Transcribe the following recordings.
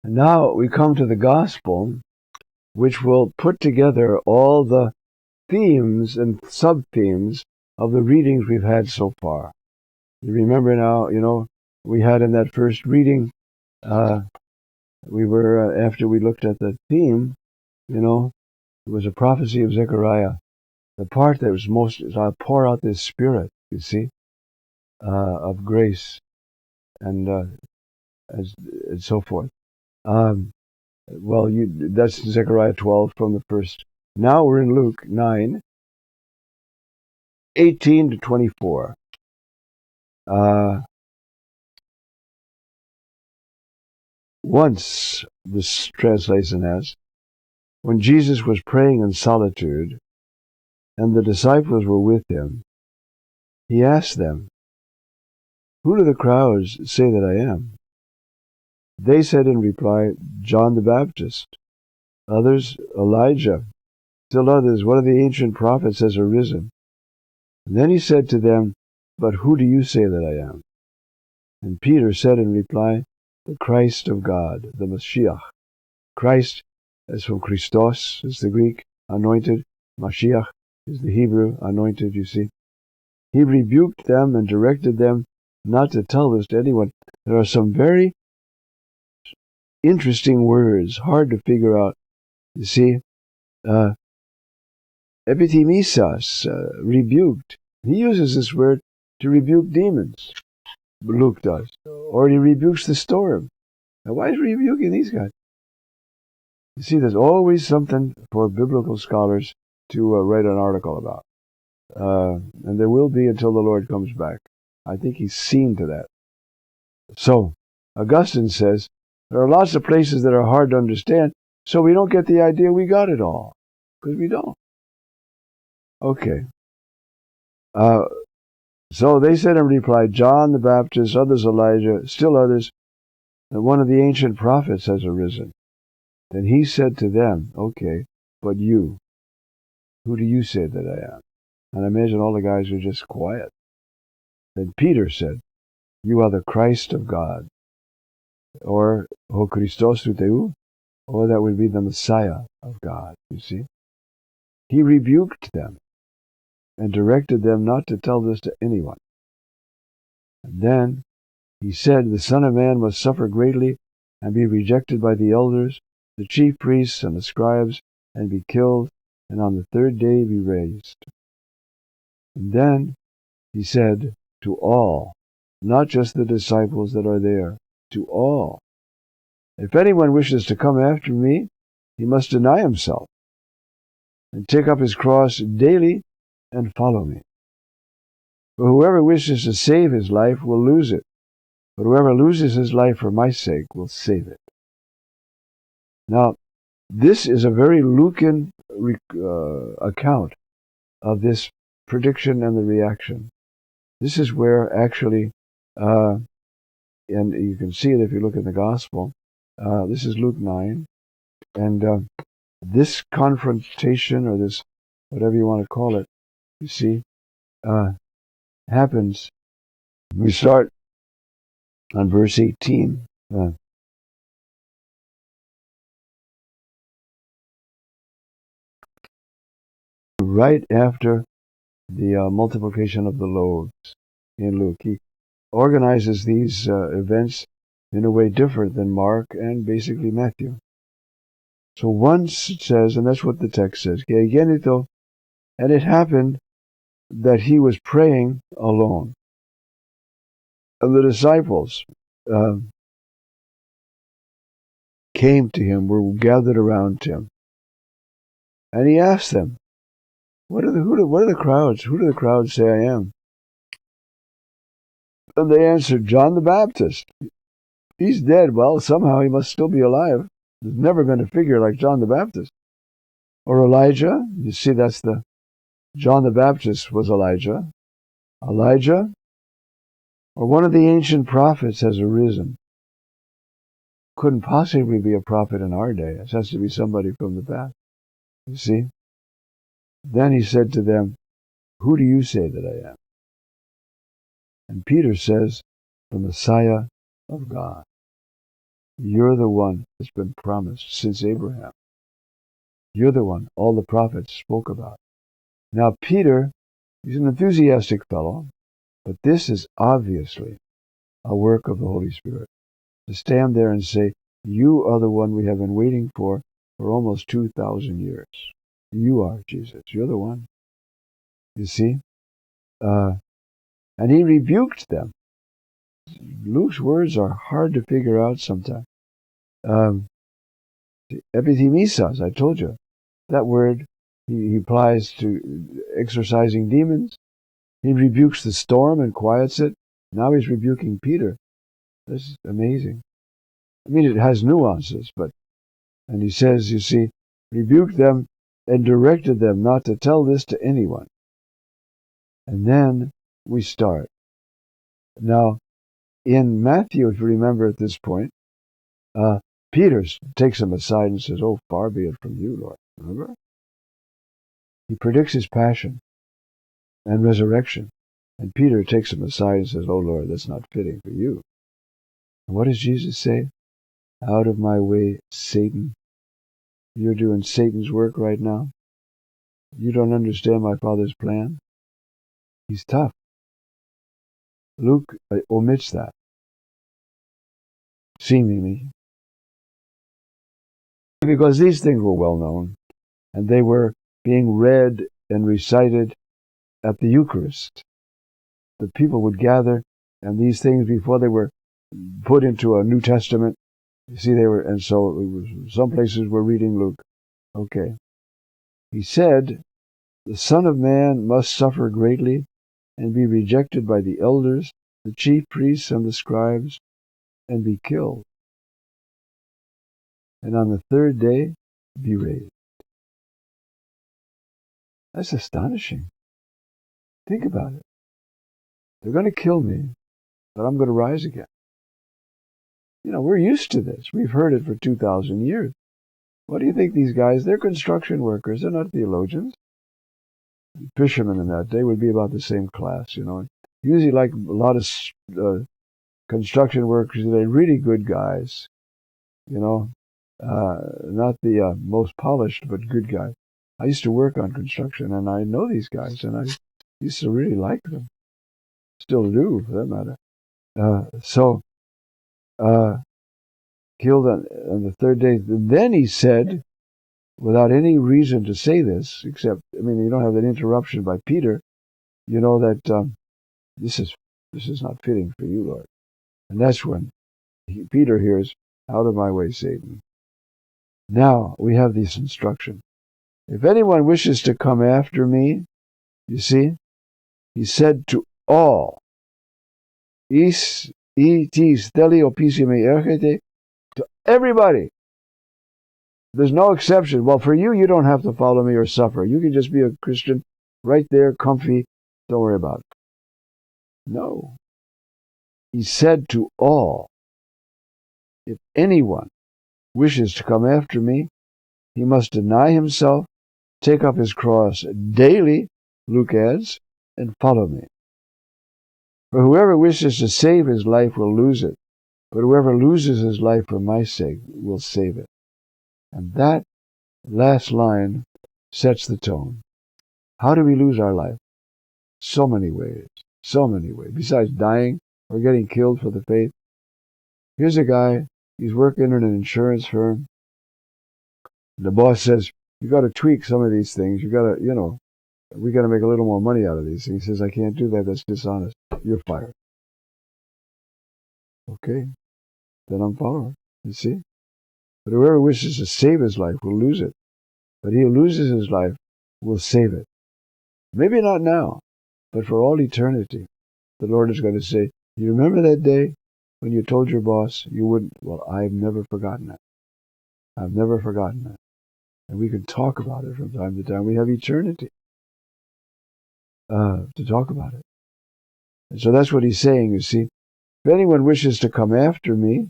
And now we come to the gospel, which will put together all the themes and sub-themes of the readings we've had so far. You remember now, we had in that first reading, we were, after we looked at the theme, it was a prophecy of Zechariah. The part that was most is, I'll pour out this spirit, you see, of grace and so forth. That's Zechariah 12 from the first. Now we're in Luke 9, 18 to 24. Once, this translation has, when Jesus was praying in solitude, and the disciples were with him, he asked them, "Who do the crowds say that I am?" They said in reply, "John the Baptist. Others, Elijah. Still others, one of the ancient prophets has arisen." And then he said to them, "But who do you say that I am?" And Peter said in reply, "The Christ of God, the Mashiach." Christ, as from Christos, is the Greek, anointed. Mashiach is the Hebrew, anointed, you see. He rebuked them and directed them not to tell this to anyone. There are some very interesting words, hard to figure out. You see, epithemisas, rebuked. He uses this word to rebuke demons. Luke does. Or he rebukes the storm. Now, why is he rebuking these guys? You see, there's always something for biblical scholars to write an article about. And there will be until the Lord comes back. I think he's seen to that. So, Augustine says, there are lots of places that are hard to understand, so we don't get the idea we got it all. Because we don't. Okay. So they said in reply, John the Baptist, others Elijah, still others, that one of the ancient prophets has arisen. Then he said to them, okay, but you, who do you say that I am? And I imagine all the guys were just quiet. Then Peter said, you are the Christ of God, or O Christos ou Theou, or that would be the Messiah of God, you see. He rebuked them and directed them not to tell this to anyone. And then he said, the Son of Man must suffer greatly and be rejected by the elders, the chief priests, and the scribes, and be killed, and on the third day be raised. And then he said to all, not just the disciples that are there, to all, if anyone wishes to come after me, he must deny himself and take up his cross daily and follow me. For whoever wishes to save his life will lose it, but whoever loses his life for my sake will save it. Now, this is a very Lucan account of this prediction and the reaction. This is where actually, and you can see it if you look at the Gospel, this is Luke 9, and this confrontation, or this, whatever you want to call it, you see, happens. We start on verse 18. Right after the multiplication of the loaves in Luke. He organizes these events in a way different than Mark and basically Matthew. So once it says, and that's what the text says, and it happened that he was praying alone. And the disciples came to him, were gathered around him. And he asked them, what are the crowds? Who do the crowds say I am? And they answered, John the Baptist. He's dead. Well, somehow he must still be alive. There's never been a figure like John the Baptist. Or Elijah. You see, that's John the Baptist was Elijah. Elijah, or one of the ancient prophets has arisen. Couldn't possibly be a prophet in our day. It has to be somebody from the past. You see? Then he said to them, who do you say that I am? And Peter says, the Messiah of God. You're the one that's been promised since Abraham. You're the one all the prophets spoke about. Now, Peter, he's an enthusiastic fellow, but this is obviously a work of the Holy Spirit. To stand there and say, you are the one we have been waiting for almost 2,000 years. You are, Jesus. You're the one. You see? And he rebuked them. Luke's words are hard to figure out sometimes. Epithemesas, I told you. That word he applies to exorcising demons. He rebukes the storm and quiets it. Now he's rebuking Peter. This is amazing. I mean, it has nuances, and he says, you see, rebuked them and directed them not to tell this to anyone. And then we start. Now, in Matthew, if you remember at this point, Peter takes him aside and says, oh, far be it from you, Lord. Remember? He predicts his passion and resurrection. And Peter takes him aside and says, oh, Lord, that's not fitting for you. And what does Jesus say? Out of my way, Satan. You're doing Satan's work right now. You don't understand my Father's plan. He's tough. Luke omits that, seemingly, because these things were well known, and they were being read and recited at the Eucharist. The people would gather, and these things, before they were put into a New Testament, you see, they were, and so it was, some places were reading Luke. Okay. He said, the Son of Man must suffer greatly and be rejected by the elders, the chief priests, and the scribes, and be killed. And on the third day, be raised. That's astonishing. Think about it. They're going to kill me, but I'm going to rise again. You know, we're used to this. We've heard it for 2,000 years. What do you think these guys, they're construction workers. They're not theologians. Fishermen in that day would be about the same class, you know. Usually, like a lot of construction workers, they're really good guys, you know. Not the most polished, but good guys. I used to work on construction, and I know these guys, and I used to really like them. Still do, for that matter. Killed on the third day. Then he said, without any reason to say this, except, I mean, you don't have that interruption by Peter, you know that this is not fitting for you, Lord. And that's when Peter hears, out of my way, Satan. Now we have this instruction. If anyone wishes to come after me, you see, he said to all, to everybody. There's no exception. Well, for you, you don't have to follow me or suffer. You can just be a Christian right there, comfy. Don't worry about it. No. He said to all, if anyone wishes to come after me, he must deny himself, take up his cross daily, Luke adds, and follow me. For whoever wishes to save his life will lose it, but whoever loses his life for my sake will save it. And that last line sets the tone. How do we lose our life? So many ways. So many ways. Besides dying or getting killed for the faith. Here's a guy, he's working in an insurance firm. The boss says, you got to tweak some of these things. You got to, you know, we got to make a little more money out of these. He says, I can't do that. That's dishonest. You're fired. Okay. Then I'm following. You see? But whoever wishes to save his life will lose it. But he who loses his life will save it. Maybe not now, but for all eternity. The Lord is going to say, you remember that day when you told your boss you wouldn't? Well, I've never forgotten that. I've never forgotten that. And we can talk about it from time to time. We have eternity to talk about it. And so that's what he's saying, you see. If anyone wishes to come after me,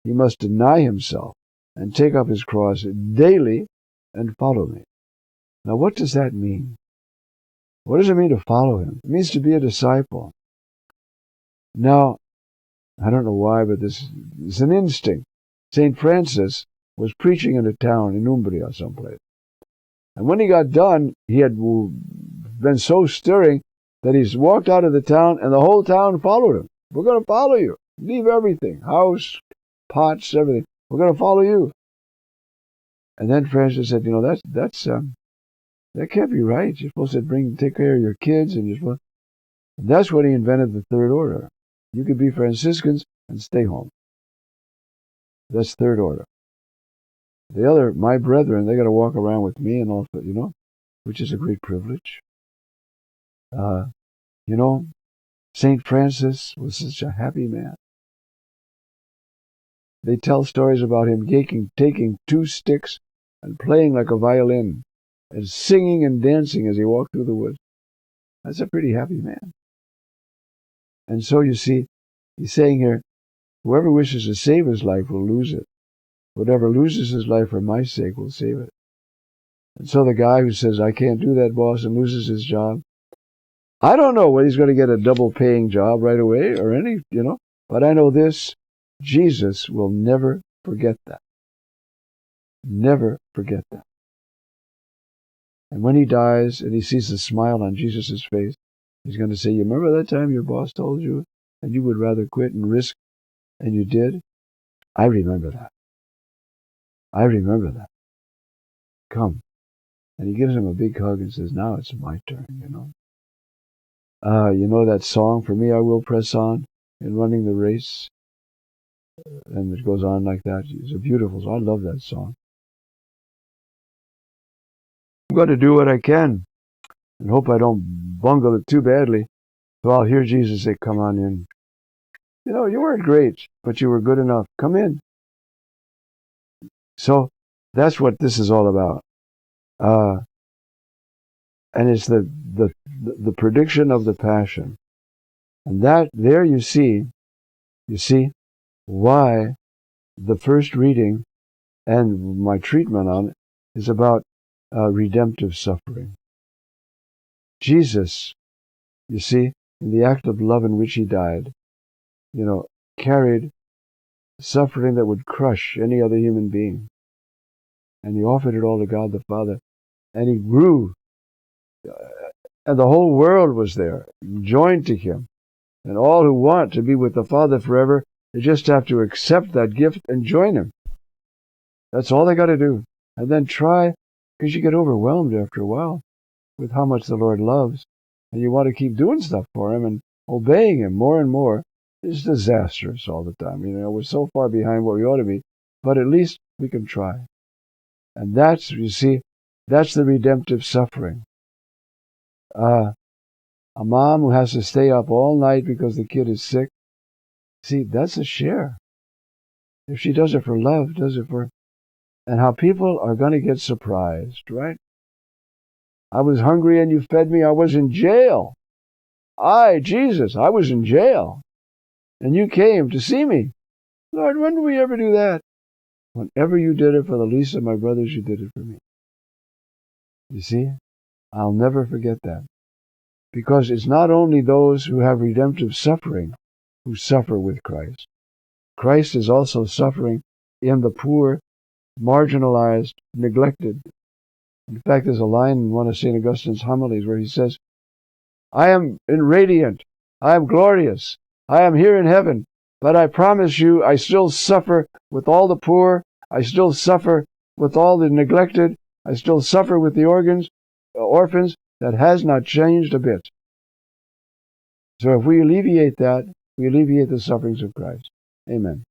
he must deny himself and take up his cross daily and follow me. Now, what does that mean? What does it mean to follow him? It means to be a disciple. Now, I don't know why, but this is an instinct. St. Francis was preaching in a town in Umbria someplace. And when he got done, he had been so stirring that he's walked out of the town, and the whole town followed him. We're going to follow you. Leave everything, house, pots, everything. We're going to follow you. And then Francis said, that can't be right. You're supposed to take care of your kids, and that's when he invented the third order. You could be Franciscans and stay home. That's third order. The other, my brethren, they got to walk around with me and all, which is a great privilege. St. Francis was such a happy man. They tell stories about him taking 2 sticks and playing like a violin and singing and dancing as he walked through the woods. That's a pretty happy man. And so you see, he's saying here, whoever wishes to save his life will lose it. Whatever loses his life for my sake will save it. And so the guy who says, I can't do that, boss, and loses his job, I don't know whether he's going to get a double-paying job right away or but I know this, Jesus will never forget that. Never forget that. And when he dies and he sees the smile on Jesus' face, he's going to say, you remember that time your boss told you and you would rather quit and risk, and you did? I remember that. I remember that. Come. And he gives him a big hug and says, now it's my turn, You know that song, For Me I Will Press On, in running the race? And it goes on like that. It's a beautiful song. I love that song. I'm going to do what I can and hope I don't bungle it too badly. So I'll hear Jesus say, come on in. You weren't great, but you were good enough. Come in. So that's what this is all about. And it's the prediction of the Passion. And that there you see why the first reading and my treatment on it is about redemptive suffering. Jesus, you see, in the act of love in which he died, carried suffering that would crush any other human being. And he offered it all to God the Father. And he grew. And the whole world was there, joined to him. And all who want to be with the Father forever, they just have to accept that gift and join him. That's all they got to do. And then try, because you get overwhelmed after a while with how much the Lord loves. And you want to keep doing stuff for him and obeying him more and more. It's disastrous all the time. We're so far behind what we ought to be. But at least we can try. And that's the redemptive suffering. A mom who has to stay up all night because the kid is sick, see, that's a share. If she does it for love, and how people are going to get surprised, right? I was hungry and you fed me. I was in jail. Jesus, I was in jail. And you came to see me. Lord, when did we ever do that? Whenever you did it for the least of my brothers, you did it for me. You see? I'll never forget that. Because it's not only those who have redemptive suffering who suffer with Christ. Christ is also suffering in the poor, marginalized, neglected. In fact, there's a line in one of St. Augustine's homilies where he says, I am radiant, I am glorious, I am here in heaven, but I promise you I still suffer with all the poor, I still suffer with all the neglected, I still suffer with the orphans. That has not changed a bit. So if we alleviate that, we alleviate the sufferings of Christ. Amen.